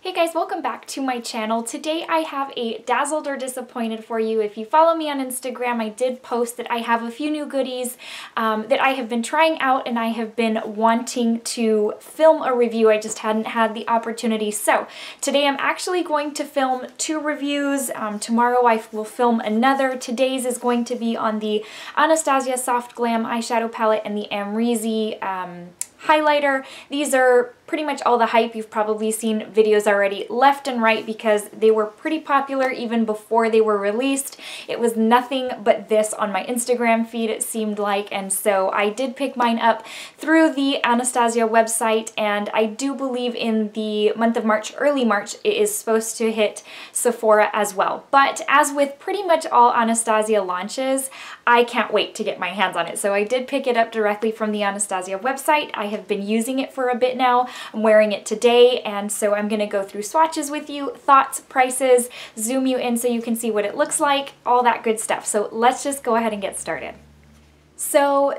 Hey guys, welcome back to my channel. Today I have a Dazzled or Disappointed for you. If you follow me on Instagram, I did post that I have a few new goodies that I have been trying out and I have been wanting to film a review. I just hadn't had the opportunity. So today I'm actually going to film two reviews. Tomorrow I will film another. Today's is going to be on the Anastasia Soft Glam eyeshadow palette and the Amrezy highlighter. These are pretty much all the hype. You've probably seen videos already left and right because they were pretty popular even before they were released. It was nothing but this on my Instagram feed, it seemed like, and so I did pick mine up through the Anastasia website, and I do believe in the month of March, early March, it is supposed to hit Savoir as well. But as with pretty much all Anastasia launches, I can't wait to get my hands on it. So I did pick it up directly from the Anastasia website. I have been using it for a bit now. I'm wearing it today, and so I'm going to go through swatches with you, thoughts, prices, zoom you in so you can see what it looks like, all that good stuff. So let's just go ahead and get started. So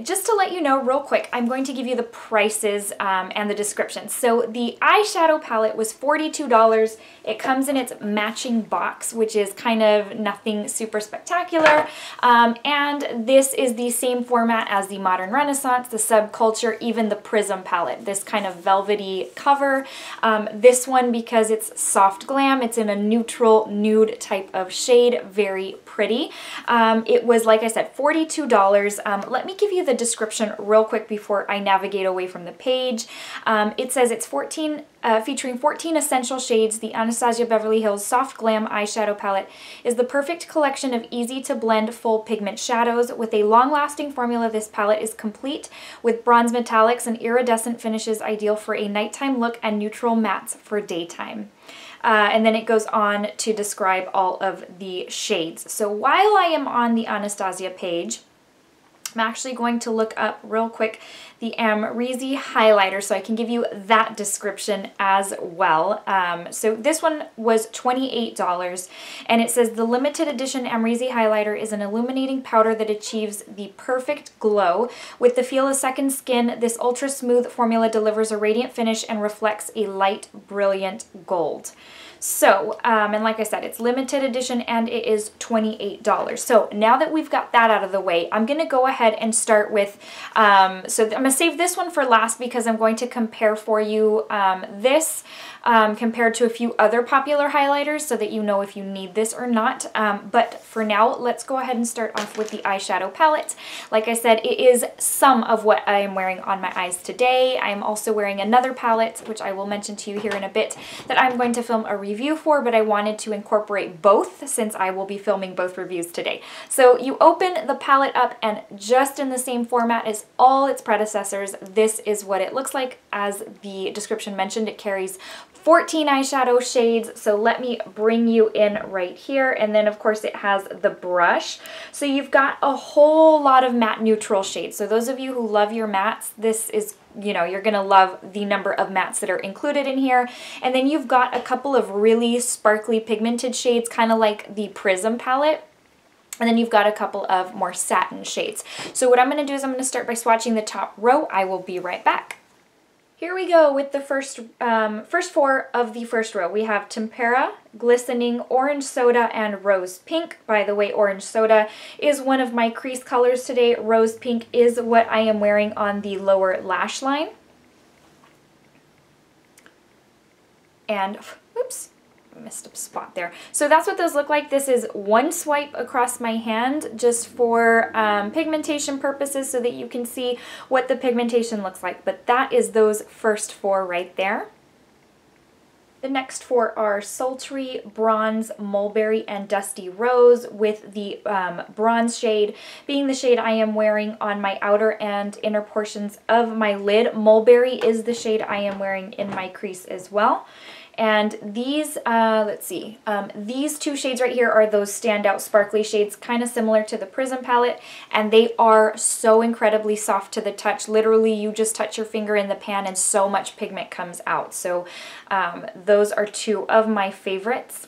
just to let you know real quick, I'm going to give you the prices and the description. So the eyeshadow palette was $42. It comes in its matching box, which is kind of nothing super spectacular. And this is the same format as the Modern Renaissance, the Subculture, even the Prism palette, this kind of velvety cover. This one, because it's soft glam, it's in a neutral nude type of shade, very pretty. It was, like I said, $42. Let me give you the description real quick before I navigate away from the page. It says it's featuring 14 essential shades. The Anastasia Beverly Hills Soft Glam Eyeshadow Palette is the perfect collection of easy-to-blend full pigment shadows. With a long-lasting formula, this palette is complete with bronze metallics and iridescent finishes ideal for a nighttime look and neutral mattes for daytime. And then it goes on to describe all of the shades. So while I am on the Anastasia page, I'm actually going to look up real quick the Amrezy highlighter so I can give you that description as well. So this one was $28, and it says the limited edition Amrezy highlighter is an illuminating powder that achieves the perfect glow. With the feel of second skin, this ultra smooth formula delivers a radiant finish and reflects a light, brilliant gold. So, and like I said, it's limited edition and it is $28. So now that we've got that out of the way, I'm going to go ahead and start with, so I'm going to save this one for last because I'm going to compare for you this compared to a few other popular highlighters so that you know if you need this or not. But for now, let's go ahead and start off with the eyeshadow palette. Like I said, it is some of what I am wearing on my eyes today. I am also wearing another palette, which I will mention to you here in a bit, that I'm going to film a review for, but I wanted to incorporate both since I will be filming both reviews today. So you open the palette up, and just in the same format as all its predecessors, this is what it looks like. As the description mentioned, it carries 14 eyeshadow shades. So let me bring you in right here. And then of course it has the brush. So you've got a whole lot of matte neutral shades. So those of you who love your mattes, this is, you know, you're gonna love the number of mattes that are included in here. And then you've got a couple of really sparkly pigmented shades, kind of like the Prism palette. And then you've got a couple of more satin shades. So what I'm gonna do is I'm gonna start by swatching the top row. I will be right back. Here we go with the first four of the first row. We have Tempera, Glistening, Orange Soda, and Rose Pink. By the way, Orange Soda is one of my crease colors today. Rose Pink is what I am wearing on the lower lash line. And, oops, missed a spot there. So that's what those look like. This is one swipe across my hand just for pigmentation purposes so that you can see what the pigmentation looks like. But that is those first four right there. The next four are Sultry, Bronze, Mulberry, and Dusty Rose, with the bronze shade being the shade I am wearing on my outer and inner portions of my lid. Mulberry is the shade I am wearing in my crease as well. And these, let's see, these two shades right here are those standout sparkly shades, kind of similar to the Prism palette, and they are so incredibly soft to the touch. Literally, you just touch your finger in the pan and so much pigment comes out. So those are two of my favorites.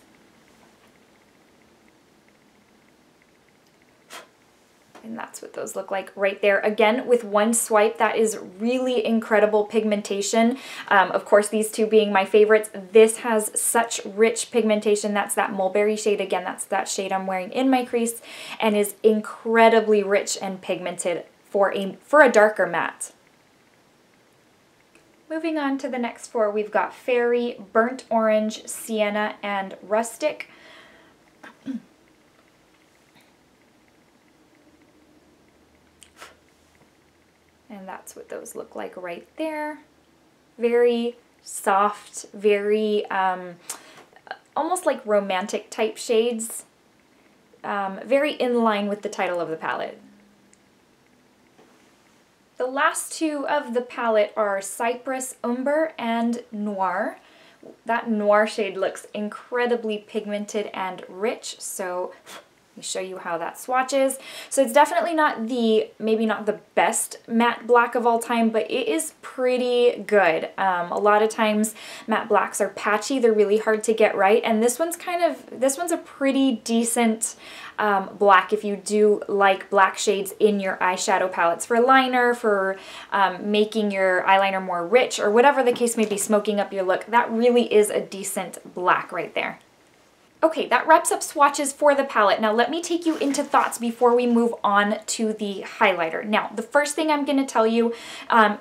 And that's what those look like right there. Again, with one swipe, that is really incredible pigmentation. Of course, these two being my favorites. This has such rich pigmentation. That's that mulberry shade. Again, that's that shade I'm wearing in my crease, and is incredibly rich and pigmented for a darker matte. Moving on to the next four, we've got Fairy, Burnt Orange, Sienna, and Rustic. And that's what those look like right there. Very soft, very almost like romantic type shades. Very in line with the title of the palette. The last two of the palette are Cypress Umber and Noir. That Noir shade looks incredibly pigmented and rich, so let me show you how that swatches. So it's definitely not maybe not the best matte black of all time, but it is pretty good. A lot of times matte blacks are patchy, they're really hard to get right, and this one's a pretty decent black if you do like black shades in your eyeshadow palettes for liner, for making your eyeliner more rich, or whatever the case may be, smoking up your look. That really is a decent black right there. Okay, that wraps up swatches for the palette. Now let me take you into thoughts before we move on to the highlighter. Now, the first thing I'm gonna tell you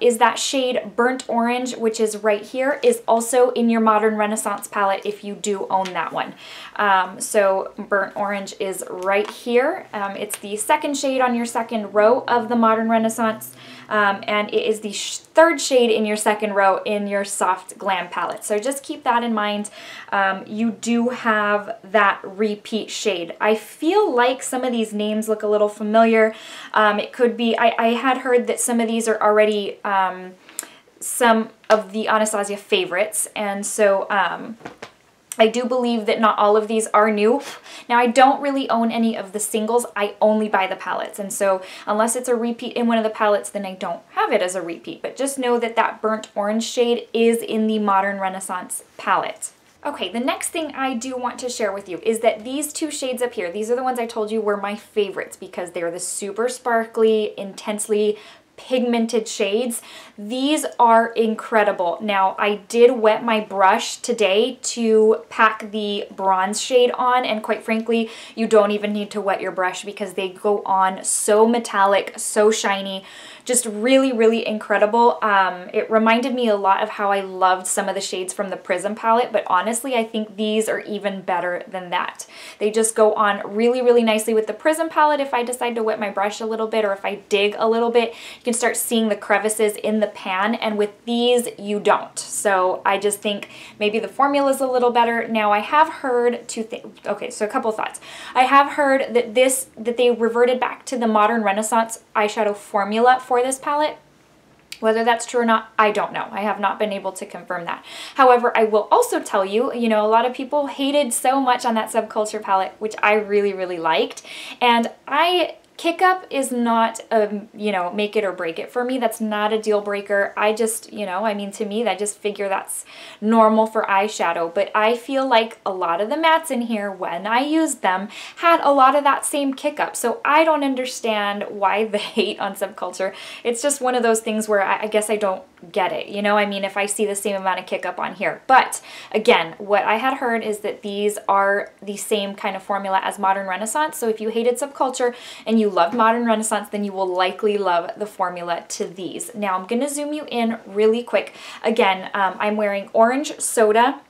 is that shade Burnt Orange, which is right here, is also in your Modern Renaissance palette if you do own that one. So Burnt Orange is right here. It's the second shade on your second row of the Modern Renaissance, and it is the third shade in your second row in your Soft Glam palette. So just keep that in mind. You do have that repeat shade. I feel like some of these names look a little familiar. It could be, I had heard that some of these are already some of the Anastasia favorites, and so I do believe that not all of these are new. Now, I don't really own any of the singles. I only buy the palettes, and so unless it's a repeat in one of the palettes, then I don't have it as a repeat. But just know that that Burnt Orange shade is in the Modern Renaissance palette. Okay, the next thing I do want to share with you is that these two shades up here, these are the ones I told you were my favorites because they're the super sparkly, intensely pigmented shades. These are incredible. Now, I did wet my brush today to pack the bronze shade on, and quite frankly, you don't even need to wet your brush because they go on so metallic, so shiny, just really, really incredible. It reminded me a lot of how I loved some of the shades from the Prism palette, but honestly, I think these are even better than that. They just go on really, really nicely with the Prism palette. If I decide to wet my brush a little bit, or if I dig a little bit, you can start seeing the crevices in the pan, and with these, you don't. So I just think maybe the formula is a little better. Now, I have heard okay, so a couple thoughts. I have heard that they reverted back to the Modern Renaissance eyeshadow formula for this palette. Whether that's true or not, I don't know. I have not been able to confirm that. However, I will also tell you, you know, a lot of people hated so much on that Subculture palette, which I really, really liked. And Kick Up is not a, you know, make it or break it for me. That's not a deal breaker. I just, you know, I mean, to me, I just figure that's normal for eyeshadow. But I feel like a lot of the mattes in here, when I used them, had a lot of that same Kick Up. So I don't understand why the hate on Subculture. It's just one of those things where I guess I don't get it. You know, I mean, if I see the same amount of Kick Up on here. But again, what I had heard is that these are the same kind of formula as Modern Renaissance. So if you hated Subculture and you loved Modern Renaissance, then you will likely love the formula to these. Now, I'm going to zoom you in really quick. Again, I'm wearing Orange Soda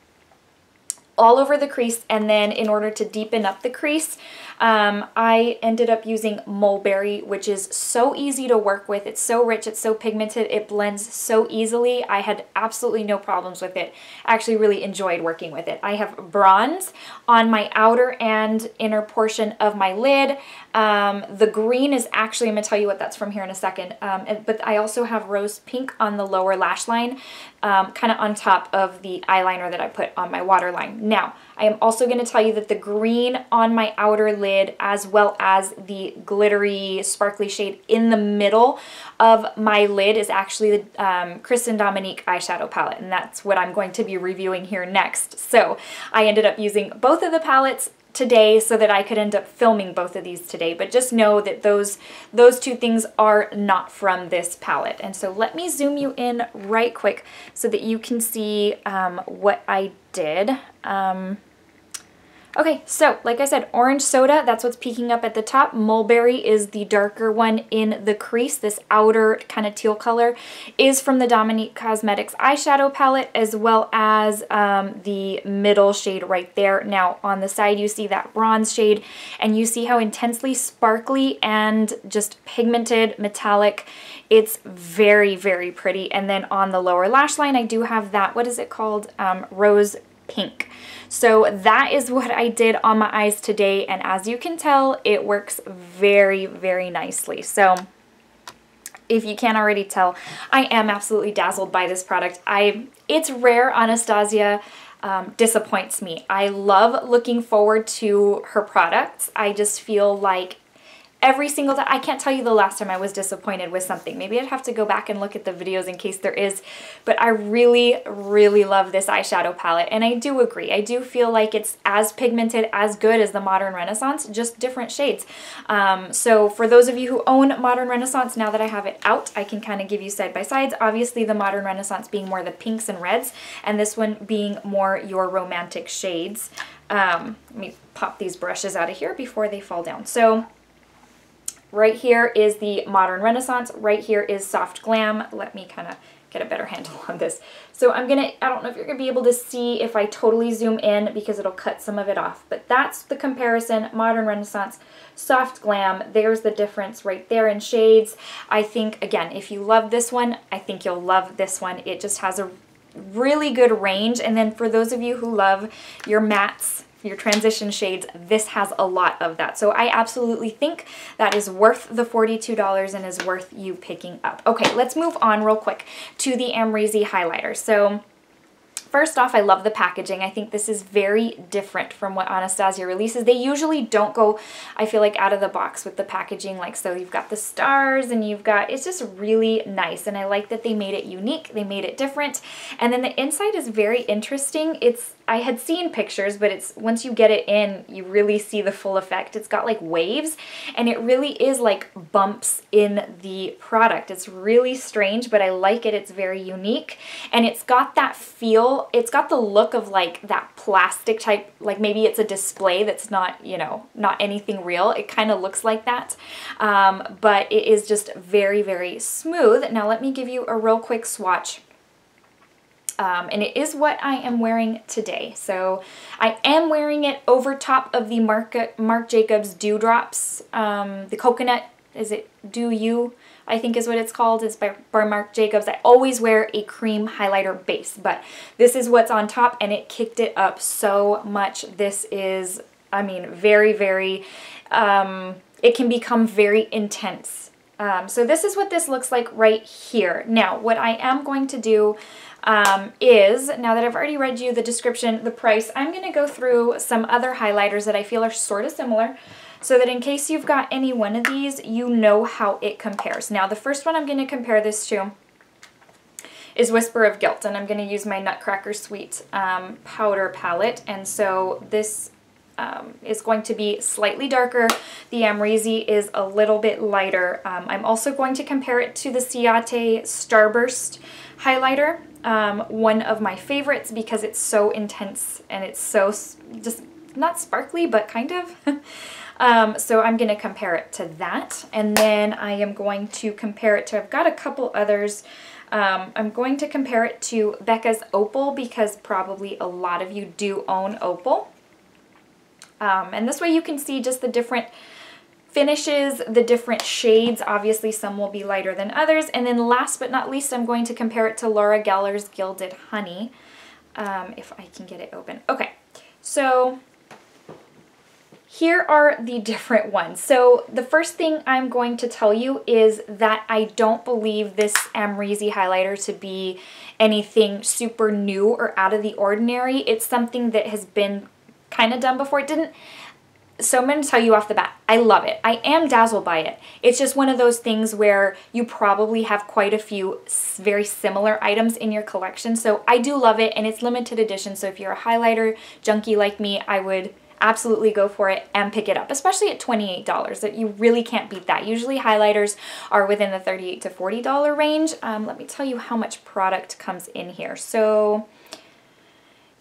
all over the crease, and then in order to deepen up the crease, I ended up using Mulberry, which is so easy to work with. It's so rich, it's so pigmented, it blends so easily. I had absolutely no problems with it. I actually really enjoyed working with it. I have bronze on my outer and inner portion of my lid. The green is actually, I'm going to tell you what that's from here in a second, but I also have rose pink on the lower lash line, kind of on top of the eyeliner that I put on my waterline. Now, I am also going to tell you that the green on my outer lid, as well as the glittery, sparkly shade in the middle of my lid, is actually the Kristen Dominique eyeshadow palette, and that's what I'm going to be reviewing here next. So I ended up using both of the palettes. today so that I could end up filming both of these today, but just know that those two things are not from this palette. And so let me zoom you in right quick so that you can see what I did. Okay, so like I said, orange soda, that's what's peeking up at the top. Mulberry is the darker one in the crease. This outer kind of teal color is from the Dominique Cosmetics eyeshadow palette, as well as the middle shade right there. Now on the side you see that bronze shade, and you see how intensely sparkly and just pigmented metallic. It's very, very pretty. And then on the lower lash line I do have that, what is it called? Rose pink. So that is what I did on my eyes today, and as you can tell, it works very, very nicely. So if you can't already tell, I am absolutely dazzled by this product. It's rare Anastasia disappoints me. I love looking forward to her products. I just feel like every single time, I can't tell you the last time I was disappointed with something. Maybe I'd have to go back and look at the videos in case there is, but I really, really love this eyeshadow palette, and I do agree. I do feel like it's as pigmented, as good as the Modern Renaissance, just different shades. So for those of you who own Modern Renaissance, now that I have it out, I can kind of give you side-by-sides. Obviously the Modern Renaissance being more the pinks and reds, and this one being more your romantic shades. Let me pop these brushes out of here before they fall down. So right here is the Modern Renaissance. Right here is Soft Glam. Let me kind of get a better handle on this. So I don't know if you're going to be able to see if I totally zoom in because it'll cut some of it off. But that's the comparison. Modern Renaissance, Soft Glam. There's the difference right there in shades. I think, again, if you love this one, I think you'll love this one. It just has a really good range. And then for those of you who love your mattes, your transition shades, this has a lot of that. So I absolutely think that is worth the $42 and is worth you picking up. Okay, let's move on real quick to the Amrezy highlighter. So first off, I love the packaging. I think this is very different from what Anastasia releases. They usually don't go, I feel like, out of the box with the packaging. Like, so you've got the stars and you've got, it's just really nice. And I like that they made it unique. They made it different. And then the inside is very interesting. I had seen pictures, but it's once you get it in, you really see the full effect. It's got like waves, and it really is like bumps in the product. It's really strange, but I like it. It's very unique, and it's got that feel. It's got the look of like that plastic type, like maybe it's a display that's not, you know, not anything real. It kind of looks like that, but it is just very, very smooth. Now let me give you a real quick swatch. And it is what I am wearing today. So I am wearing it over top of the Marc Jacobs Dewdrops. The coconut, is it Do You? I think is what it's called. It's by Marc Jacobs. I always wear a cream highlighter base, but this is what's on top, and it kicked it up so much. This is, I mean, very, very, it can become very intense. So this is what this looks like right here. Now, what I am going to do is, now that I've already read you the description, the price, I'm going to go through some other highlighters that I feel are sort of similar, so that in case you've got any one of these, you know how it compares. Now, the first one I'm going to compare this to is Whisper of Guilt, and I'm going to use my Nutcracker Sweet powder palette, and so this is going to be slightly darker. The Amrezy is a little bit lighter. I'm also going to compare it to the Ciate Starburst highlighter, one of my favorites because it's so intense and it's so just not sparkly, but kind of. So I'm going to compare it to that, and then I am going to compare it to, I've got a couple others. I'm going to compare it to Becca's Opal because probably a lot of you do own Opal. And this way you can see just the different finishes, the different shades. Obviously some will be lighter than others. And then last but not least, I'm going to compare it to Laura Geller's Gilded Honey, if I can get it open. Okay, so here are the different ones. So the first thing I'm going to tell you is that I don't believe this Amrezy highlighter to be anything super new or out of the ordinary. It's something that has been kind of done before. It didn't, so I'm going to tell you off the bat, I love it. I am dazzled by it. It's just one of those things where you probably have quite a few very similar items in your collection. So I do love it, and it's limited edition. So if you're a highlighter junkie like me, I would absolutely go for it and pick it up, especially at $28. That you really can't beat that. Usually highlighters are within the $38 to $40 range. Let me tell you how much product comes in here. So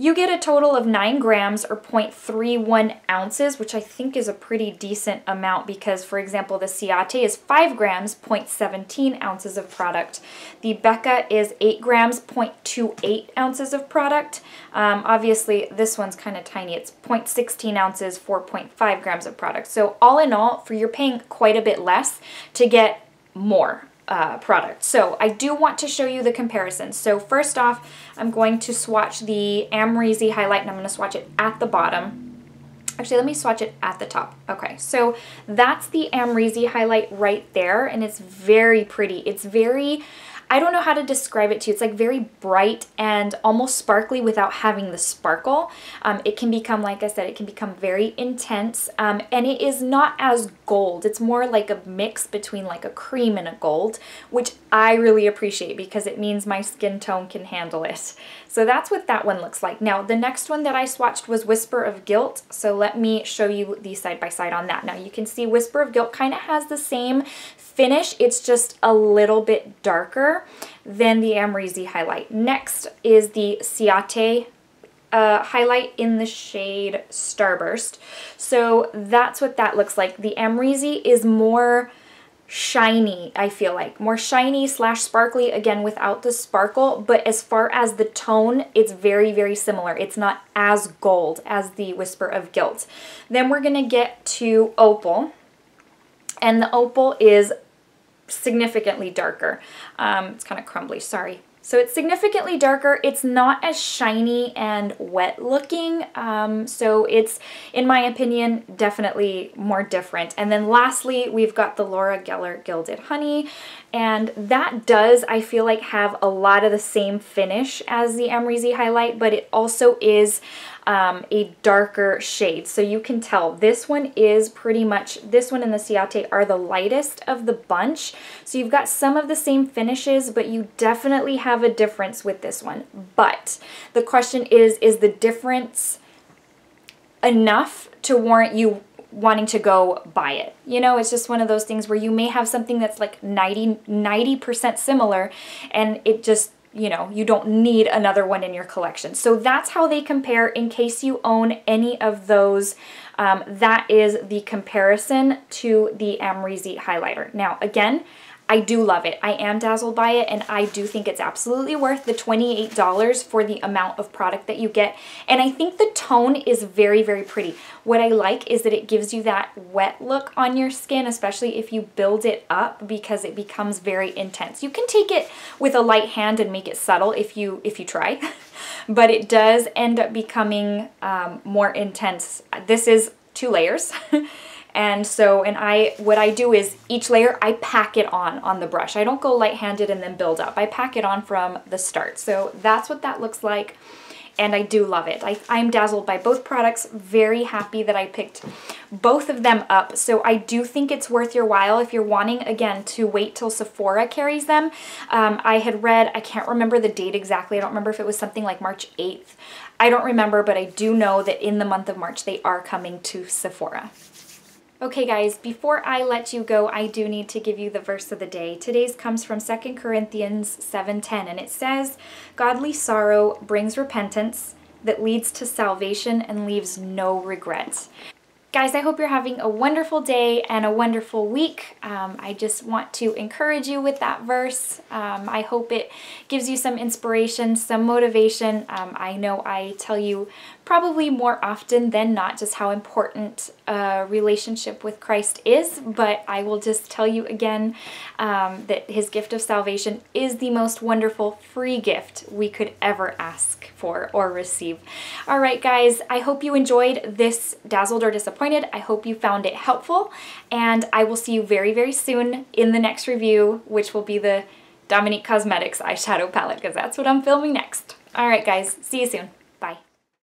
you get a total of 9 grams or 0.31 ounces, which I think is a pretty decent amount because, for example, the Ciate is 5 grams, 0.17 ounces of product. The Becca is 8 grams, 0.28 ounces of product. Obviously, this one's kind of tiny. It's 0.16 ounces, 4.5 grams of product. So all in all, you're paying quite a bit less to get more product. So I do want to show you the comparison. So first off, I'm going to swatch the Amrezy highlight, and I'm going to swatch it at the bottom. Actually, let me swatch it at the top. Okay, so that's the Amrezy highlight right there, and it's very pretty. It's very, I don't know how to describe it to you. It's like very bright and almost sparkly without having the sparkle. It can become, like I said, it can become very intense, and it is not as gold. It's more like a mix between like a cream and a gold, which I really appreciate because it means my skin tone can handle it. So that's what that one looks like. Now, the next one that I swatched was Whisper of Guilt. So let me show you the side by side on that. Now you can see Whisper of Guilt kind of has the same finish. It's just a little bit darker than the Amrezy highlight. Next is the Ciate highlight in the shade Starburst. So that's what that looks like. The Amrezy is more shiny, I feel like. More shiny slash sparkly, again, without the sparkle. But as far as the tone, it's very, very similar. It's not as gold as the Whisper of Guilt. Then we're going to get to Opal. And the Opal is significantly darker. It's kind of crumbly, sorry. So it's significantly darker. It's not as shiny and wet looking. So it's, in my opinion, definitely more different. And then lastly, we've got the Laura Geller Gilded Honey. And that does, I feel like, have a lot of the same finish as the Amrezy highlight, but it also is a darker shade. So you can tell this one is pretty much, this one and the Ciate are the lightest of the bunch. So you've got some of the same finishes, but you definitely have a difference with this one. But the question is the difference enough to warrant you wanting to go buy it? You know, it's just one of those things where you may have something that's like 90% similar, and it just, you know, you don't need another one in your collection. So that's how they compare in case you own any of those. That is the comparison to the Amrezy highlighter. Now, again, I do love it. I am dazzled by it, and I do think it's absolutely worth the $28 for the amount of product that you get. And I think the tone is very, very pretty. What I like is that it gives you that wet look on your skin, especially if you build it up, because it becomes very intense. You can take it with a light hand and make it subtle if you try, but it does end up becoming more intense. This is 2 layers. And so, what I do is each layer, I pack it on the brush. I don't go light-handed and then build up. I pack it on from the start. So that's what that looks like. And I do love it. I'm dazzled by both products. Very happy that I picked both of them up. So I do think it's worth your while if you're wanting, again, to wait till Sephora carries them. I had read, I can't remember the date exactly. I don't remember if it was something like March 8th. I don't remember, but I do know that in the month of March, they are coming to Sephora. Okay guys, before I let you go, I do need to give you the verse of the day. Today's comes from 2 Corinthians 7:10, and it says, "Godly sorrow brings repentance that leads to salvation and leaves no regret." Guys, I hope you're having a wonderful day and a wonderful week. I just want to encourage you with that verse. I hope it gives you some inspiration, some motivation. I know I tell you probably more often than not just how important a relationship with Christ is, but I will just tell you again that his gift of salvation is the most wonderful free gift we could ever ask for or receive. All right, guys, I hope you enjoyed this Dazzled or Disappointed. I hope you found it helpful, and I will see you very, very soon in the next review, which will be the Dominique Cosmetics eyeshadow palette, because that's what I'm filming next. All right, guys, see you soon.